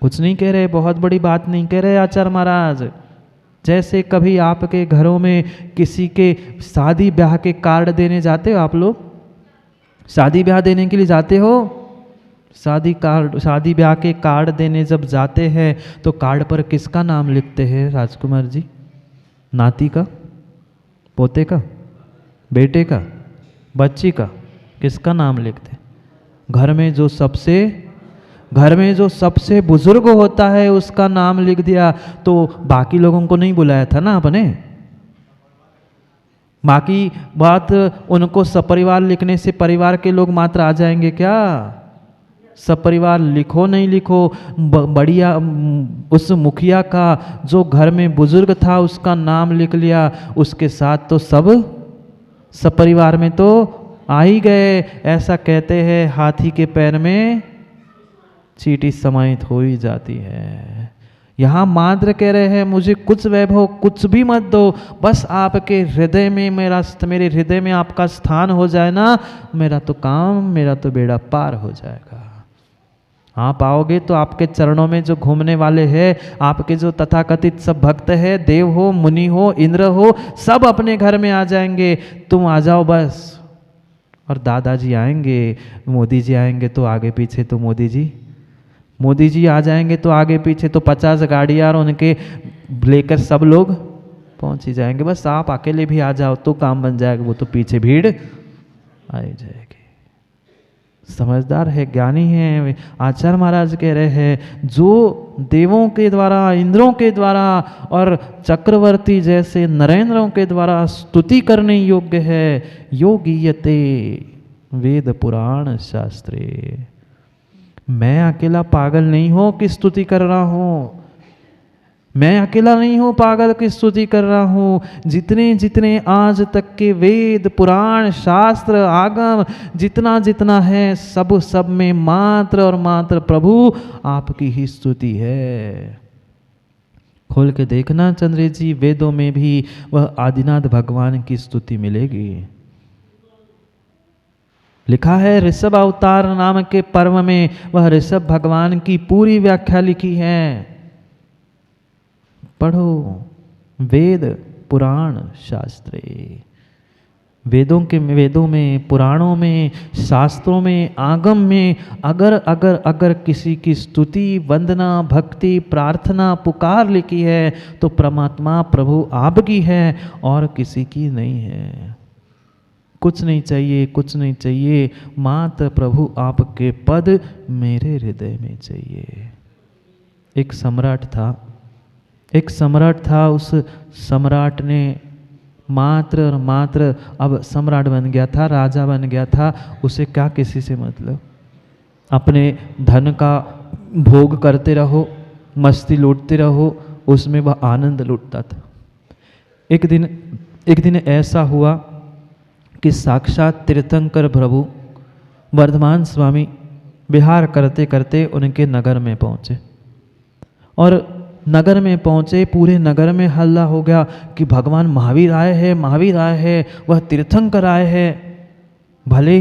कुछ नहीं कह रहे, बहुत बड़ी बात नहीं कह रहे आचार्य महाराज। जैसे कभी आपके घरों में किसी के शादी ब्याह के कार्ड देने जाते हो, आप लोग शादी ब्याह देने के लिए जाते हो, शादी ब्याह के कार्ड देने जब जाते हैं तो कार्ड पर किसका नाम लिखते हैं राजकुमार जी? नाती का, पोते का, बेटे का, बच्ची का, किसका नाम लिखते हैं? घर में जो सबसे बुजुर्ग होता है उसका नाम लिख दिया, तो बाकी लोगों को नहीं बुलाया था ना आपने। बाकी बात उनको सपरिवार लिखने से परिवार के लोग मात्र आ जाएंगे क्या? सपरिवार लिखो नहीं लिखो, बढ़िया उस मुखिया का जो घर में बुजुर्ग था उसका नाम लिख लिया, उसके साथ तो सब सपरिवार में तो आ ही गए। ऐसा कहते हैं हाथी के पैर में चींटी समाहित हो ही जाती है। यहाँ मात्र कह रहे हैं मुझे कुछ वैभव कुछ भी मत दो, बस आपके हृदय में मेरे हृदय में आपका स्थान हो जाए ना, मेरा तो काम, मेरा तो बेड़ा पार हो जाएगा। आप आओगे तो आपके चरणों में जो घूमने वाले हैं, आपके जो तथाकथित सब भक्त है, देव हो, मुनि हो, इंद्र हो, सब अपने घर में आ जाएंगे। तुम आ जाओ बस। और दादाजी आएंगे, मोदी जी आएंगे तो आगे पीछे तो मोदी जी आ जाएंगे तो आगे पीछे तो 50 गाड़ियाँ और उनके लेकर सब लोग पहुंच ही जाएंगे। बस आप अकेले भी आ जाओ तो काम बन जाएगा, वो तो पीछे भीड़ आ ही जाएगी। समझदार है, ज्ञानी है। आचार्य महाराज कह रहे हैं जो देवों के द्वारा, इंद्रों के द्वारा और चक्रवर्ती जैसे नरेंद्रों के द्वारा स्तुति करने योग्य है, योगीयते वेद पुराण शास्त्रे। मैं अकेला पागल नहीं हूं कि स्तुति कर रहा हूं, मैं अकेला नहीं हूं पागल की स्तुति कर रहा हूं। जितने जितने आज तक के वेद पुराण शास्त्र आगम जितना है, सब में मात्र और मात्र प्रभु आपकी ही स्तुति है। खोल के देखना चंद्र जी, वेदों में भी वह आदिनाथ भगवान की स्तुति मिलेगी। लिखा है ऋषभ अवतार नाम के पर्व में वह ऋषभ भगवान की पूरी व्याख्या लिखी है। पढ़ो वेद पुराण शास्त्रे। वेदों में, पुराणों में, शास्त्रों में, आगम में अगर किसी की स्तुति, वंदना, भक्ति, प्रार्थना, पुकार लिखी है तो परमात्मा प्रभु आपकी है और किसी की नहीं है। कुछ नहीं चाहिए, कुछ नहीं चाहिए, मात्र प्रभु आपके पद मेरे हृदय में चाहिए। एक सम्राट था, उस सम्राट ने मात्र और मात्र अब सम्राट बन गया था, राजा बन गया था। उसे क्या किसी से मतलब, अपने धन का भोग करते रहो, मस्ती लूटते रहो, उसमें वह आनंद लूटता था। एक दिन ऐसा हुआ कि साक्षात तीर्थंकर प्रभु वर्धमान स्वामी विहार करते करते उनके नगर में पहुँचे और नगर में पहुँचे, पूरे नगर में हल्ला हो गया कि भगवान महावीर आए हैं, वह तीर्थंकर आए हैं। भले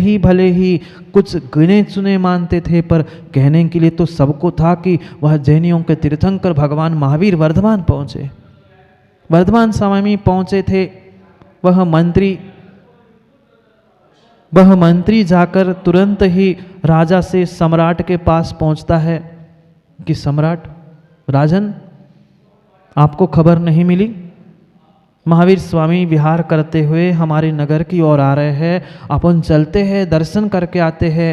ही कुछ गिने चुने मानते थे, पर कहने के लिए तो सबको था कि वह जैनियों के तीर्थंकर भगवान महावीर वर्धमान पहुँचे। वर्धमान स्वामी पहुँचे थे। वह मंत्री जाकर तुरंत ही राजा से सम्राट के पास पहुँचता है कि सम्राट, राजन, आपको खबर नहीं मिली? महावीर स्वामी विहार करते हुए हमारे नगर की ओर आ रहे हैं, अपन चलते हैं, दर्शन करके आते हैं।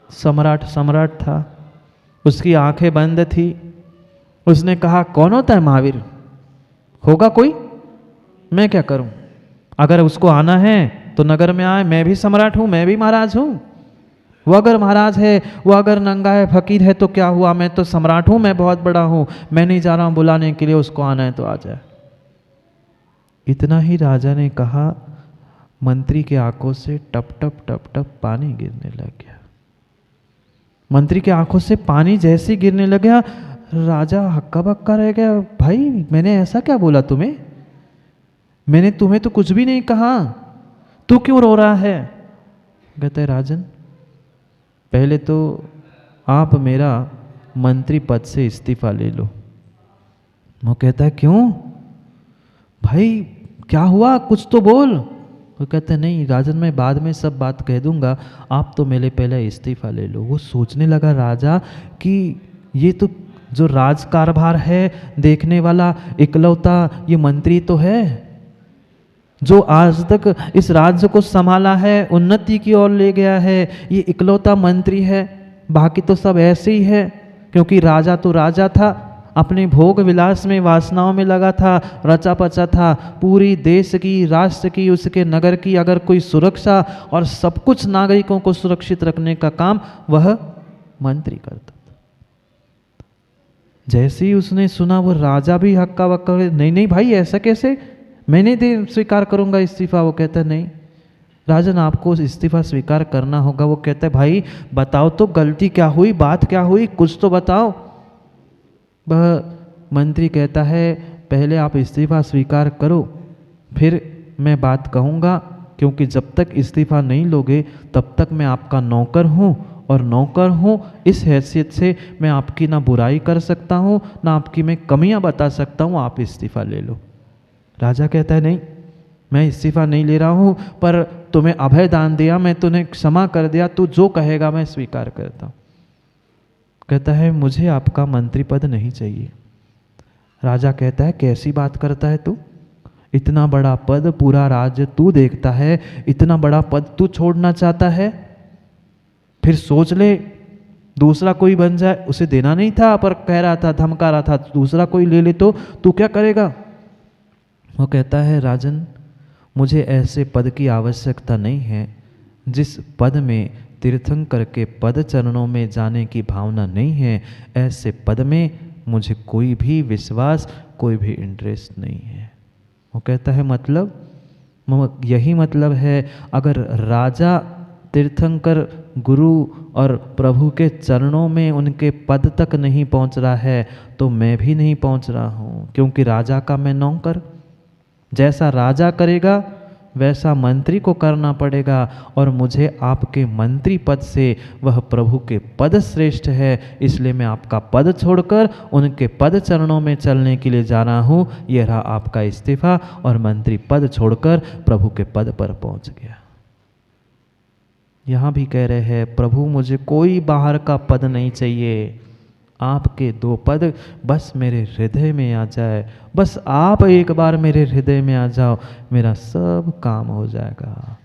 सम्राट था, उसकी आंखें बंद थी। उसने कहा, कौन होता है महावीर? होगा कोई? मैं क्या करूं? अगर उसको आना है तो नगर में आए, मैं भी सम्राट हूं, मैं भी महाराज हूं। वो अगर महाराज है, वो अगर नंगा है, फकीर है तो क्या हुआ? मैं तो सम्राट हूं, मैं बहुत बड़ा हूं, मैं नहीं जा रहा हूं बुलाने के लिए, उसको आना है तो आ जाए। इतना ही राजा ने कहा, मंत्री के आंखों से टप टप पानी गिरने लग गया। मंत्री के आंखों से पानी जैसे गिरने लगा, राजा हक्का बक्का रह गया। भाई, मैंने ऐसा क्या बोला तुम्हें? मैंने तुम्हें तो कुछ भी नहीं कहा, तू क्यों रो रहा है? कहते, राजन, पहले तो आप मेरा मंत्री पद से इस्तीफा ले लो। वो कहता है क्यों भाई, क्या हुआ, कुछ तो बोल। वो कहते हैं नहीं राजन, मैं बाद में सब बात कह दूंगा, आप तो मेरे पहले इस्तीफा ले लो। वो सोचने लगा राजा कि ये तो जो राज कारभार है देखने वाला इकलौता ये मंत्री तो है जो आज तक इस राज्य को संभाला है, उन्नति की ओर ले गया है, ये इकलौता मंत्री है। बाकी तो सब ऐसे ही है, क्योंकि राजा तो राजा था, अपने भोग विलास में वासनाओं में लगा था, रचा पचा था। पूरी देश की, राष्ट्र की, उसके नगर की अगर कोई सुरक्षा और सब कुछ नागरिकों को सुरक्षित रखने का काम वह मंत्री करता था। जैसे ही उसने सुना वो राजा भी हक्का बक्का, नहीं नहीं भाई ऐसा कैसे, मैं नहीं स्वीकार करूंगा इस्तीफा। वो कहता है नहीं राजन, आपको इस्तीफा स्वीकार करना होगा। वो कहता है भाई बताओ तो गलती क्या हुई, बात क्या हुई, कुछ तो बताओ। वह मंत्री कहता है पहले आप इस्तीफा स्वीकार करो, फिर मैं बात कहूँगा, क्योंकि जब तक इस्तीफा नहीं लोगे तब तक मैं आपका नौकर हूँ, और नौकर हूँ इस हैसियत से मैं आपकी ना बुराई कर सकता हूँ, ना आपकी मैं कमियाँ बता सकता हूँ, आप इस्तीफा ले लो। राजा कहता है नहीं मैं इस्तीफा नहीं ले रहा हूँ, पर तुम्हें अभय दान दिया, मैं तुम्हें क्षमा कर दिया, तू जो कहेगा मैं स्वीकार करता हूँ। कहता है मुझे आपका मंत्री पद नहीं चाहिए। राजा कहता है कैसी बात करता है तू, इतना बड़ा पद, पूरा राज्य तू देखता है, इतना बड़ा पद तू छोड़ना चाहता है? फिर सोच ले, दूसरा कोई बन जाए, उसे देना नहीं था पर कह रहा था, धमका रहा था, दूसरा कोई ले ले तो तू क्या करेगा? वो कहता है राजन मुझे ऐसे पद की आवश्यकता नहीं है जिस पद में तीर्थंकर के पद चरणों में जाने की भावना नहीं है। ऐसे पद में मुझे कोई भी विश्वास, कोई भी इंटरेस्ट नहीं है। वो कहता है मतलब यही मतलब है, अगर राजा तीर्थंकर गुरु और प्रभु के चरणों में उनके पद तक नहीं पहुंच रहा है तो मैं भी नहीं पहुंच रहा हूं, क्योंकि राजा का मैं नौकर, जैसा राजा करेगा वैसा मंत्री को करना पड़ेगा, और मुझे आपके मंत्री पद से वह प्रभु के पद श्रेष्ठ है, इसलिए मैं आपका पद छोड़कर उनके पद चरणों में चलने के लिए जा रहा हूँ। यह रहा आपका इस्तीफा, और मंत्री पद छोड़कर प्रभु के पद पर पहुँच गया। यहाँ भी कह रहे हैं प्रभु मुझे कोई बाहर का पद नहीं चाहिए, आपके 2 पद बस मेरे हृदय में आ जाए, बस आप एक बार मेरे हृदय में आ जाओ, मेरा सब काम हो जाएगा।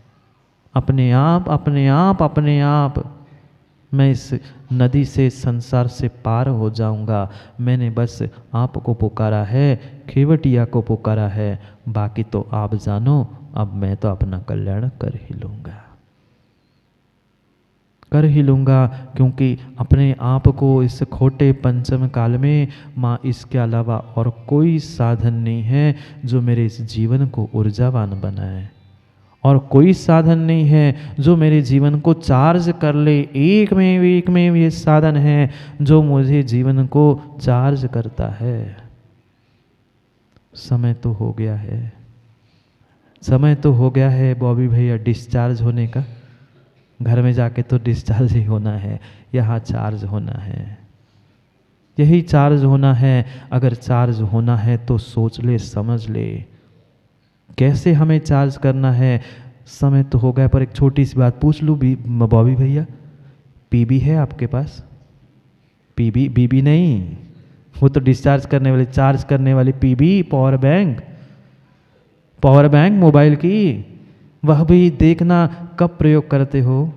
अपने आप अपने आप अपने आप मैं इस नदी से, संसार से पार हो जाऊंगा। मैंने बस आपको पुकारा है, खेवटिया को पुकारा है, बाकी तो आप जानो, अब मैं तो अपना कल्याण कर ही लूँगा, क्योंकि अपने आप को इस खोटे पंचम काल में माँ इसके अलावा और कोई साधन नहीं है जो मेरे इस जीवन को ऊर्जावान बनाए, और कोई साधन नहीं है जो मेरे जीवन को चार्ज कर ले। एक में ये साधन है जो मुझे जीवन को चार्ज करता है। समय तो हो गया है बॉबी भैया डिस्चार्ज होने का। घर में जाके तो डिस्चार्ज ही होना है, यहाँ चार्ज होना है, यही चार्ज होना है। अगर चार्ज होना है तो सोच ले, समझ ले कैसे हमें चार्ज करना है। समय तो हो गया, पर एक छोटी सी बात पूछ लूँ बॉबी भैया, पीबी है आपके पास? बीबी नहीं, वो तो डिस्चार्ज करने वाली, चार्ज करने वाली पीबी, पावर बैंक मोबाइल की, वह भी देखना कब प्रयोग करते हो।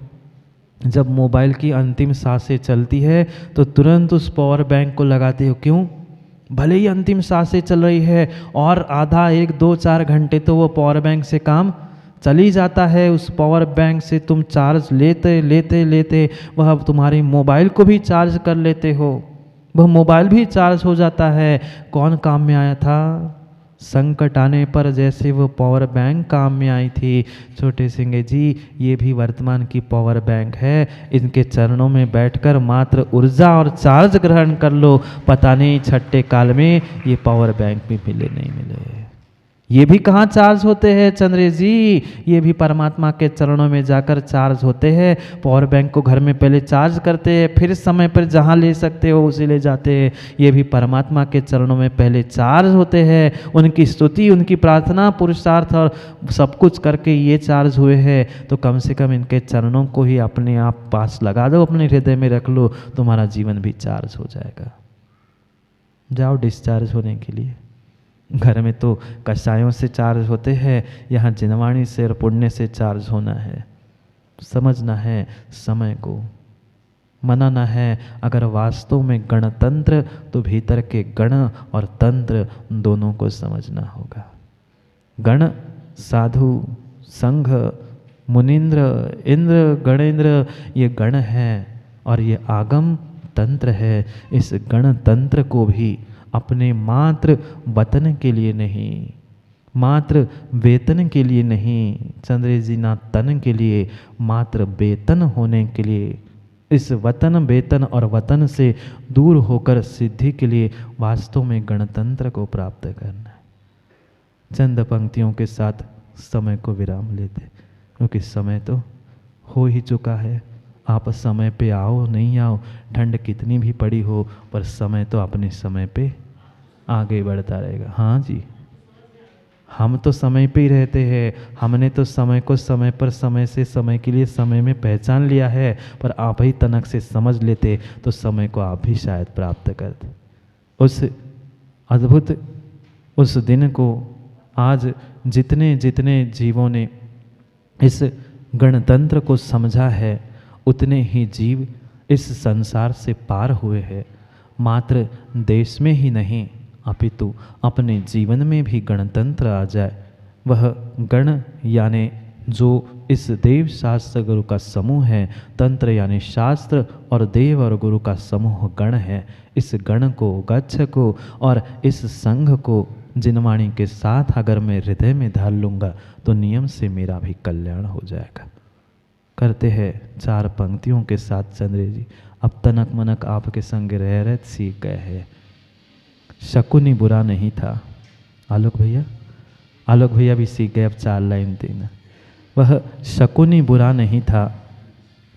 जब मोबाइल की अंतिम सांसें चलती है तो तुरंत उस पावर बैंक को लगाते हो। क्यों? भले ही अंतिम सांसें चल रही है और आधा 1-2-4 घंटे तो वो पावर बैंक से काम चल ही जाता है। उस पावर बैंक से तुम चार्ज लेते वह तुम्हारी मोबाइल को भी चार्ज कर लेते हो, वह मोबाइल भी चार्ज हो जाता है। कौन काम में आया था? संकट आने पर जैसे वो पावर बैंक काम में आई थी। छोटे सिंह जी, ये भी वर्तमान की पावर बैंक है, इनके चरणों में बैठकर मात्र ऊर्जा और चार्ज ग्रहण कर लो। पता नहीं छठे काल में ये पावर बैंक भी मिले नहीं मिले। ये भी कहाँ चार्ज होते हैं चंद्र जी? ये भी परमात्मा के चरणों में जाकर चार्ज होते हैं। पावर बैंक को घर में पहले चार्ज करते हैं, फिर समय पर जहाँ ले सकते हो उसे ले जाते हैं। ये भी परमात्मा के चरणों में पहले चार्ज होते हैं। उनकी स्तुति, उनकी प्रार्थना, पुरुषार्थ और सब कुछ करके ये चार्ज हुए हैं। तो कम से कम इनके चरणों को ही अपने आप पास लगा दो, अपने हृदय में रख लो, तुम्हारा जीवन भी चार्ज हो जाएगा। जाओ डिस्चार्ज होने के लिए। घर में तो कषायों से चार्ज होते हैं, यहाँ जिनवाणी से और पुण्य से चार्ज होना है। समझना है समय को, मनाना है। अगर वास्तव में गणतंत्र, तो भीतर के गण और तंत्र दोनों को समझना होगा। गण साधु, संघ, मुनीन्द्र, इंद्र, गणेंद्र, ये गण है और ये आगम तंत्र है। इस गणतंत्र को भी अपने मात्र वतन के लिए नहीं, मात्र वेतन के लिए नहीं, चंद्र जी ना तन के लिए, मात्र वेतन होने के लिए, इस वतन, वेतन और वतन से दूर होकर सिद्धि के लिए वास्तव में गणतंत्र को प्राप्त करना है। चंद पंक्तियों के साथ समय को विराम लेते, क्योंकि समय तो हो ही चुका है। आप समय पे आओ नहीं आओ, ठंड कितनी भी पड़ी हो, पर समय तो अपने समय पे आगे बढ़ता रहेगा। हाँ जी, हम तो समय पे ही रहते हैं। हमने तो समय को समय पर, समय से समय के लिए समय में पहचान लिया है, पर आप ही तनक से समझ लेते तो समय को आप भी शायद प्राप्त करते। उस अद्भुत उस दिन को आज जितने जितने जीवों ने इस गणतंत्र को समझा है, उतने ही जीव इस संसार से पार हुए हैं। मात्र देश में ही नहीं, अपितु अपने जीवन में भी गणतंत्र आ जाए। वह गण यानी जो इस देव शास्त्र गुरु का समूह है, तंत्र यानी शास्त्र और देव और गुरु का समूह गण है। इस गण को, गच्छ को और इस संघ को जिनवाणी के साथ अगर मैं हृदय में धर लूँगा, तो नियम से मेरा भी कल्याण हो जाएगा। करते हैं 4 पंक्तियों के साथ चंद्र जी। अब तनक मनक आपके संग रह रहे सीख गए हैं। शकुनी बुरा नहीं था। आलोक भैया भी सीख गए। अब 4 लाइन देना। वह शकुनी बुरा नहीं था,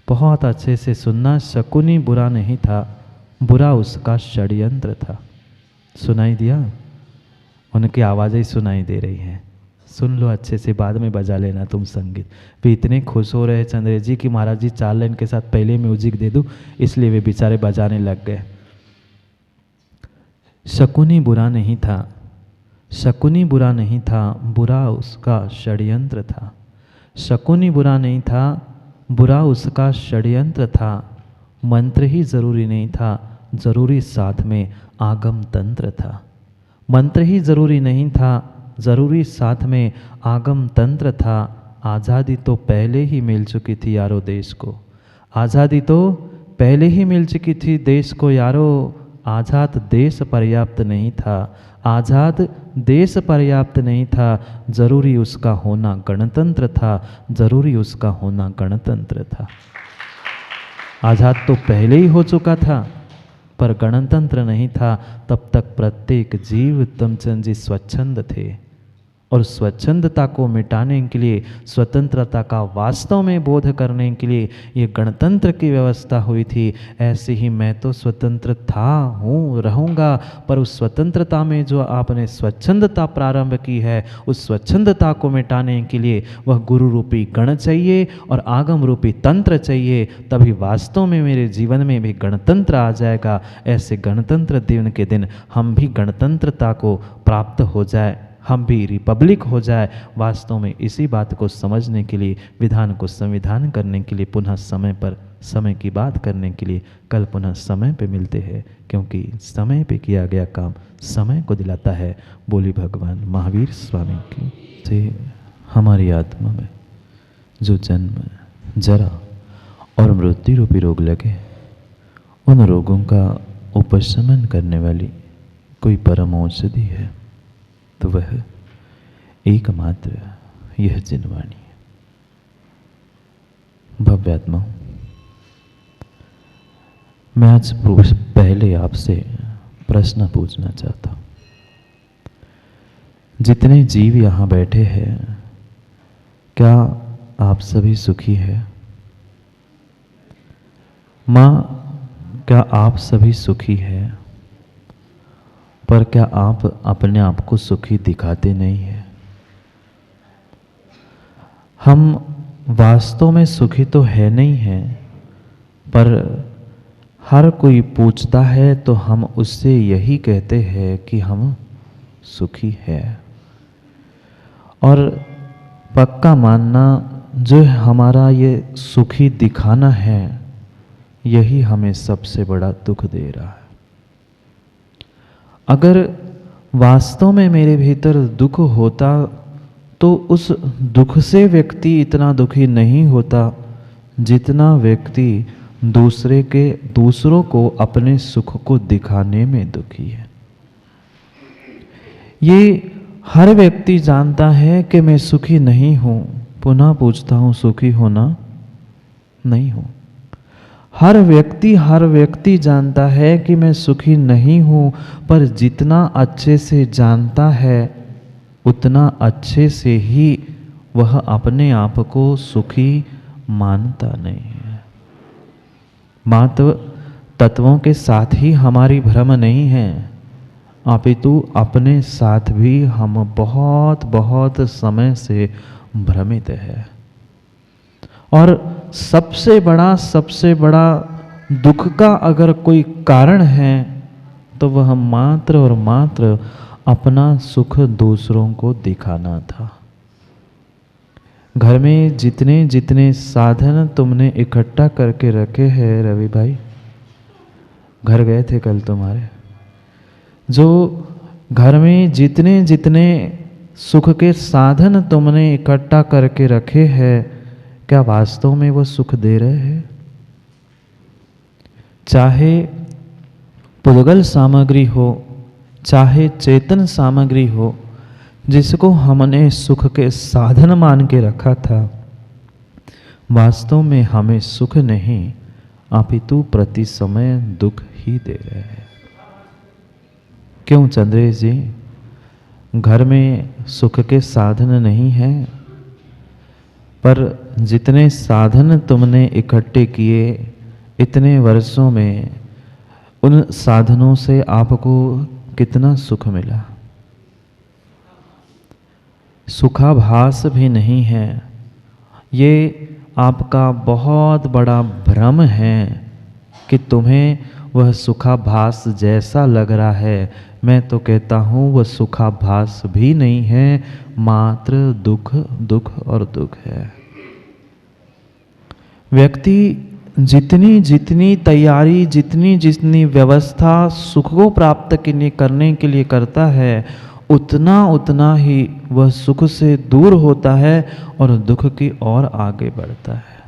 बहुत अच्छे से सुनना। शकुनी बुरा नहीं था, बुरा उसका षड्यंत्र था। सुनाई दिया? उनकी आवाज़ें सुनाई दे रही हैं। सुन लो अच्छे से, बाद में बजा लेना तुम संगीत। वे इतने खुश हो रहे चंद्र जी कि महाराज जी 4 लाइन के साथ पहले म्यूजिक दे दूं, इसलिए वे बेचारे बजाने लग गए। शकुनी बुरा नहीं था, शकुनी बुरा नहीं था, बुरा उसका षड्यंत्र था। शकुनी बुरा नहीं था, बुरा उसका षड्यंत्र था। मंत्र ही जरूरी नहीं था, जरूरी साथ में आगम तंत्र था। मंत्र ही जरूरी नहीं था, जरूरी साथ में आगम तंत्र था। आज़ादी तो पहले ही मिल चुकी थी यारो देश को। आज़ादी तो पहले ही मिल चुकी थी देश को यारो। आज़ाद देश पर्याप्त नहीं था, आज़ाद देश पर्याप्त नहीं था। जरूरी उसका होना गणतंत्र था, जरूरी उसका होना गणतंत्र था। आज़ाद तो पहले ही हो चुका था, पर गणतंत्र नहीं था। तब तक प्रत्येक जीव तमचंद जी स्वच्छंद थे, और स्वच्छंदता को मिटाने के लिए, स्वतंत्रता का वास्तव में बोध करने के लिए ये गणतंत्र की व्यवस्था हुई थी। ऐसे ही मैं तो स्वतंत्र था, हूँ, रहूँगा, पर उस स्वतंत्रता में जो आपने स्वच्छंदता प्रारंभ की है, उस स्वच्छंदता को मिटाने के लिए वह गुरु रूपी गण चाहिए और आगम रूपी तंत्र चाहिए। तभी वास्तव में मेरे जीवन में भी गणतंत्र आ जाएगा। ऐसे गणतंत्र दिन के दिन हम भी गणतंत्रता को प्राप्त हो जाए, हम भी रिपब्लिक हो जाए। वास्तव में इसी बात को समझने के लिए, विधान को संविधान करने के लिए, पुनः समय पर समय की बात करने के लिए कल पुनः समय पे मिलते हैं, क्योंकि समय पे किया गया काम समय को दिलाता है। बोली भगवान महावीर स्वामी की से हमारी आत्मा में जो जन्म, जरा और मृत्यु रूपी रोग लगे, उन रोगों का उपशमन करने वाली कोई परम औषधि है तो वह एकमात्र यह जिनवाणी है। भव्यात्मा, मैं आज पहले आपसे प्रश्न पूछना चाहता हूँ। जितने जीव यहाँ बैठे हैं, क्या आप सभी सुखी हैं? माँ, क्या आप सभी सुखी हैं? पर क्या आप अपने आप को सुखी दिखाते नहीं हैं? हम वास्तव में सुखी तो है नहीं हैं, पर हर कोई पूछता है तो हम उससे यही कहते हैं कि हम सुखी है। और पक्का मानना, जो हमारा ये सुखी दिखाना है, यही हमें सबसे बड़ा दुख दे रहा है। अगर वास्तव में मेरे भीतर दुख होता तो उस दुख से व्यक्ति इतना दुखी नहीं होता जितना व्यक्ति दूसरों को अपने सुख को दिखाने में दुखी है। ये हर व्यक्ति जानता है कि मैं सुखी नहीं हूं। पुनः पूछता हूं, सुखी होना नहीं हूं। हर व्यक्ति जानता है कि मैं सुखी नहीं हूं, पर जितना अच्छे से जानता है उतना अच्छे से ही वह अपने आप को सुखी मानता नहीं है। मात्र तत्वों के साथ ही हमारी भ्रम नहीं है, अपितु अपने साथ भी हम बहुत बहुत समय से भ्रमित है। और सबसे बड़ा दुख का अगर कोई कारण है तो वह मात्र और मात्र अपना सुख दूसरों को दिखाना था। घर में जितने साधन तुमने इकट्ठा करके रखे हैं, रवि भाई, घर गए थे कल तुम्हारे, जो घर में जितने सुख के साधन तुमने इकट्ठा करके रखे हैं, क्या वास्तव में वो सुख दे रहे हैं? चाहे पुद्गल सामग्री हो, चाहे चेतन सामग्री हो, जिसको हमने सुख के साधन मान के रखा था, वास्तव में हमें सुख नहीं अपितु प्रति समय दुख ही दे रहे हैं। क्यों चंद्रेश जी, घर में सुख के साधन नहीं हैं, पर जितने साधन तुमने इकट्ठे किए इतने वर्षों में, उन साधनों से आपको कितना सुख मिला? सुखाभास भी नहीं है। ये आपका बहुत बड़ा भ्रम है कि तुम्हें वह सुखाभास जैसा लग रहा है। मैं तो कहता हूँ वह सुखाभास भी नहीं है, मात्र दुख दुख और दुख है। व्यक्ति जितनी तैयारी, जितनी व्यवस्था सुख को प्राप्त करने के लिए करता है, उतना ही वह सुख से दूर होता है और दुख की ओर आगे बढ़ता है।